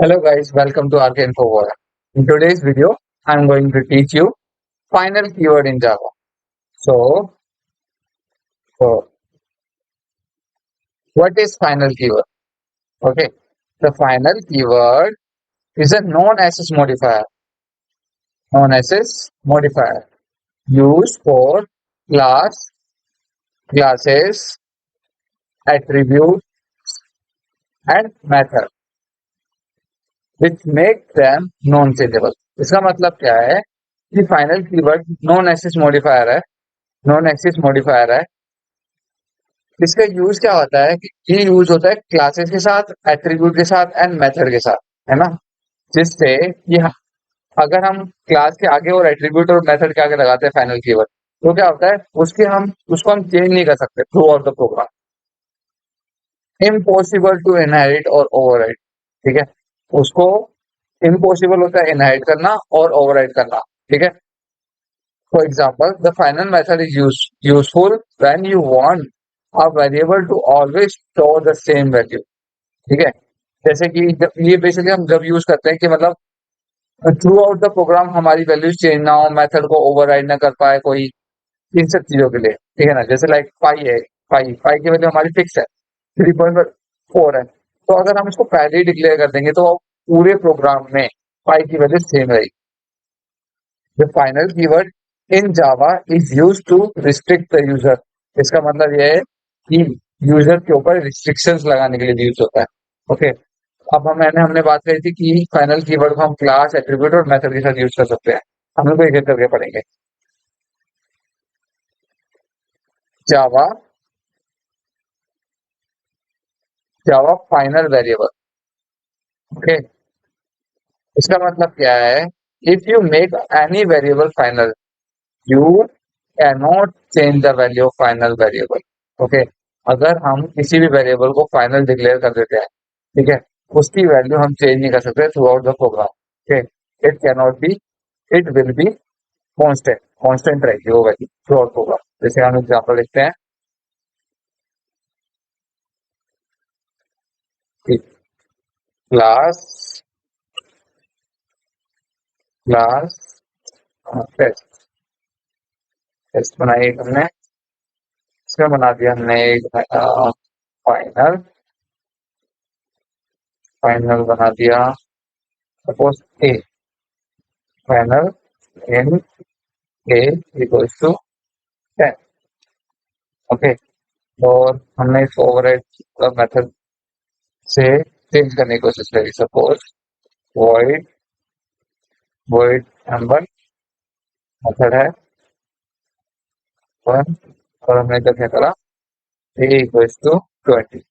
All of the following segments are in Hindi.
Hello guys, welcome to Arc Info World. In today's video, I'm going to teach you final keyword in Java. So, so what is final keyword? Okay, the final keyword is a non-access modifier. Non-access modifier used for class, classes, attribute, and method, which make them non-changeable. इसका मतलब क्या है कि final keyword non access modifier है. नॉन एक्सेस मॉडिफायर है. इसका यूज क्या होता है कि ये यूज होता है क्लासेस के साथ, एट्रीब्यूट के साथ एंड मेथड के साथ, है ना. जिससे कि अगर हम क्लास के आगे और एट्रीब्यूट और मेथड के आगे लगाते हैं फाइनल कीवर्ड, तो क्या होता है उसको हम चेंज नहीं कर सकते throughout the program. Impossible to inherit और ओवरराइट. ठीक है, उसको इम्पॉसिबल होता है इनहेरिट करना और ओवरराइट करना. ठीक है. For example, the final method is useful when you want a variable to always store the same value. ठीक है. जैसे कि ये बेसिकली हम जब यूज करते हैं कि मतलब थ्रू आउट द प्रोग्राम हमारी वैल्यूज चेंज ना हो, मेथड को ओवरराइड ना कर पाए कोई, इन सब चीजों के लिए. ठीक है ना. जैसे लाइक पाई है, पाई की वैल्यू हमारी फिक्स है, 3.4 है. तो अगर हम इसको पहले ही डिक्लेयर कर देंगे तो पूरे प्रोग्राम में पाई की वैल्यू सेम रहेगी. The final keyword in Java is use to restrict the user. इसका मतलब यह है कि यूजर के ऊपर रिस्ट्रिक्शंस लगाने के लिए यूज होता है. ओके. अब हमने बात करी थी कि फाइनल कीवर्ड को हम क्लास, एट्रीब्यूट और मेथड के साथ यूज कर सकते हैं. हम लोग एक एक करके पढ़ेंगे. जावा जावा फाइनल वेरिएबल. ओके. इसका मतलब क्या है? If you make any variable final, you can not change the value of final variable. Okay. अगर हम किसी भी वेरिएबल को फाइनल डिक्लेयर कर देते हैं, ठीक है, उसकी वैल्यू हम चेंज नहीं कर सकते throughout the program. Okay. It can not be, it will be constant. Constant रहेगी वो वैल्यू थ्रू आउट प्रोग्राम. जैसे हम एग्जांपल लिखते हैं कि क्लास क्लास टेस्ट टेस्ट बनाई एक हमने. इसमें बना दिया हमने एक फाइनल फाइनल बना दिया suppose A. Final in A equals to 10. Okay. और हमने इस ओवरराइड मेथड से चेंज करने की कोशिश करी. Suppose void void number method है 1 और हमने इधर क्या करा, a इक्वल्स टू 20.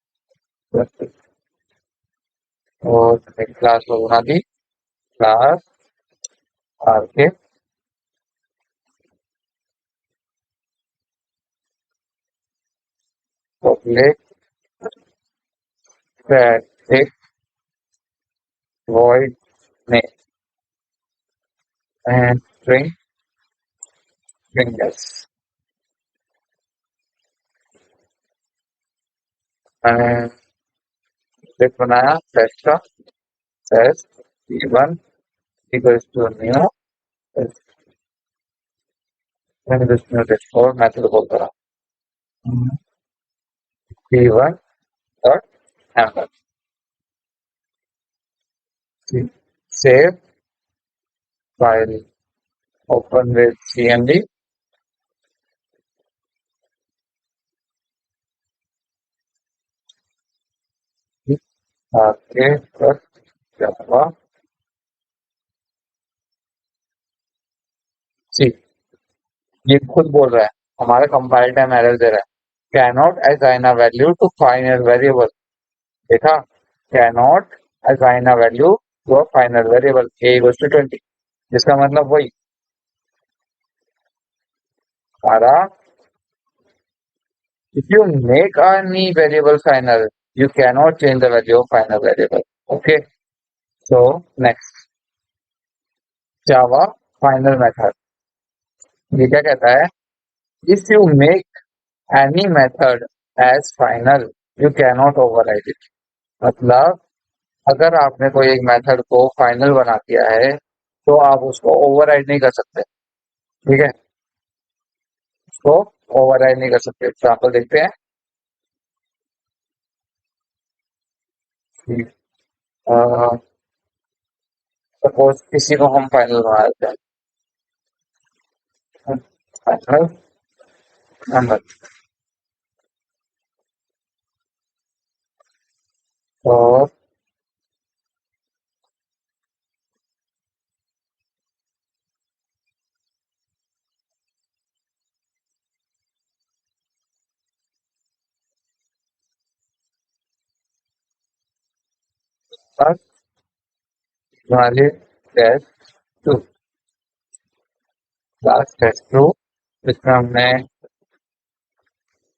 और एक क्लास को बना दी, class R K public static void name and string fingers. And एक बनाया टेस्ट का, test p1 equals to new test और मेथड कॉल करा p1 dot ember. Save file, open with cmd. आके जावा सी. ये खुद बोल रहा है, हमारा कंपाइल टाइम एरर दे रहा है. Cannot assign a value to final variable. देखा, cannot assign a value to a final variable a equals to 20. जिसका मतलब वही हमारा, if you make any variable final, you cannot change the value of final variable. Okay. So next, Java final method. ये क्या कहता है? If you make any method as final, you cannot override it. मतलब अगर आपने कोई एक मेथड को फाइनल बना दिया है तो आप उसको ओवरराइड नहीं कर सकते। ठीक है, उसको ओवरराइड नहीं कर सकते। एग्जाम्पल देखते हैं। सपोज किसी को हम फाइनल बना देते हैं, फाइनल नंबर, और बस हमारे test two, class test two, जिसमें हमने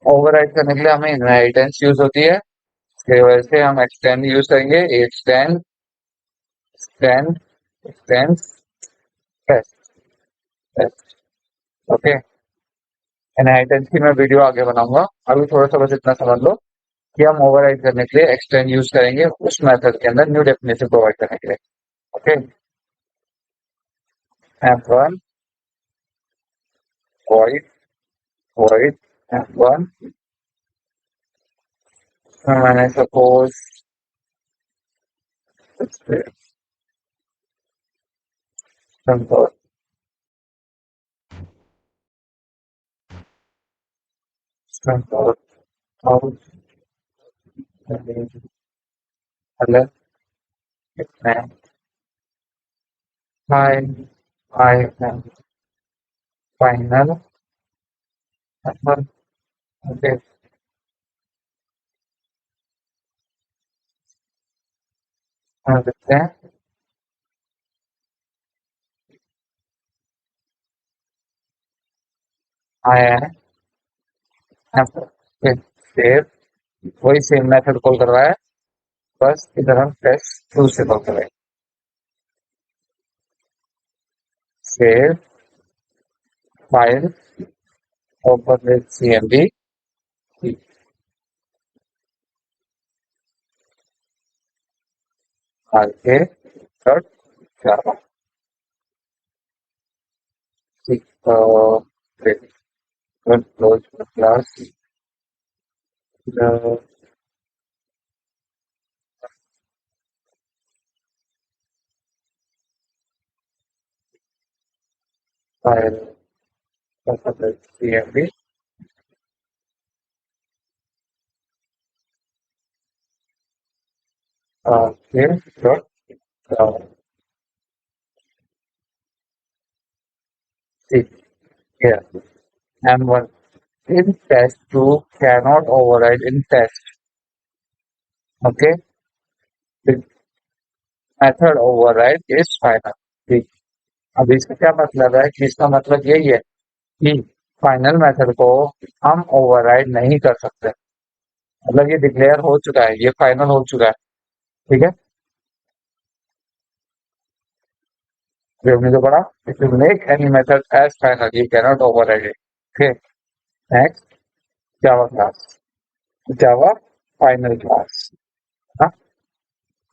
ओवरराइड करने के लिए हमें इनहेरिटेंस यूज होती है। इसकी वजह से हम एक्सटेंड यूज करेंगे, extend extend extend test test. Okay, inheritance की मैं वीडियो आगे बनाऊंगा। अभी थोड़ा सा बस इतना समझ लो कि हम ओवरराइड करने के लिए एक्सटेंड यूज करेंगे उस मेथड के अंदर न्यू डेफिनेशन प्रोवाइड करने के लिए। Okay, F1 void void F1, मैंने suppose I am final F1। Okay, देखते हैं I am F1। सेव, वही सेम मेथड कॉल कर रहा है, बस इधर हम टेस्ट टू से कॉल कर रहे हैं। Save file, open with CMD, RK dot Java. Close class, file open with CMD, RK dot Java. ठीक है, M1 in test 2 cannot override in test। Okay, the method override is final। ठीक, अब इसका क्या मतलब है कि इसका मतलब यही है कि फाइनल मेथड को हम ओवरराइड नहीं कर सकते। मतलब ये डिक्लेयर हो चुका है, ये फाइनल हो चुका है। ठीक है, ये हमने जो पढ़ा, if you make any method as final you cannot override it. Okay, next, Java class, Java final class.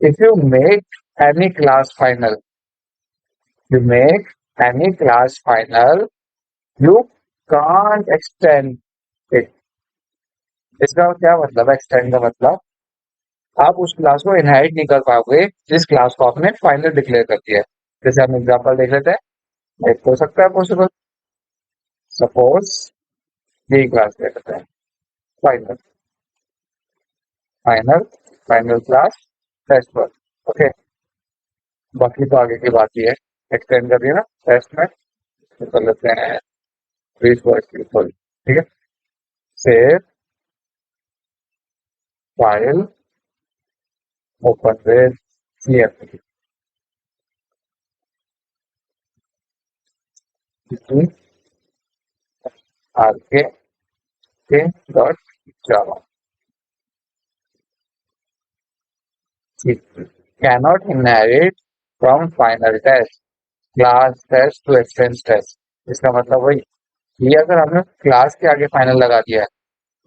If you make any class final, you make any class final, you can't extend it। इसका क्या मतलब है एक्सटेंड का मतलब, आप उस क्लास को इनहेरिट नहीं कर पाओगे जिस क्लास को आपने फाइनल डिक्लेयर कर दिया है। जैसे हम एग्जांपल देख लेते हैं, एक हो सकता है पॉसिबल। सपोज ये क्लास ले लेते हैं, final final final class test पर। ओके, बाकी तो आगे की बात ही है, एक्सटेंड कर दिया ना टेस्ट में, तो कर लेते हैं ठीक है। Save file, open with CMD, RK K dot Java. Cannot inherit from final test class test two extends test. इसका मतलब वही, ये अगर हमने क्लास के आगे फाइनल लगा दिया है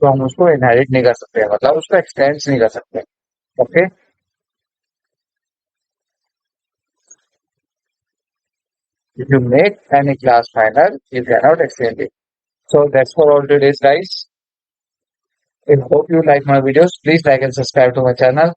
तो हम उसको इनहेरिट नहीं कर सकते, मतलब उसको एक्सटेंड नहीं कर सकते। Okay, If you make any class final, you cannot exchange it. So that's for all today's guys. I hope you like my videos. Please like and subscribe to my channel.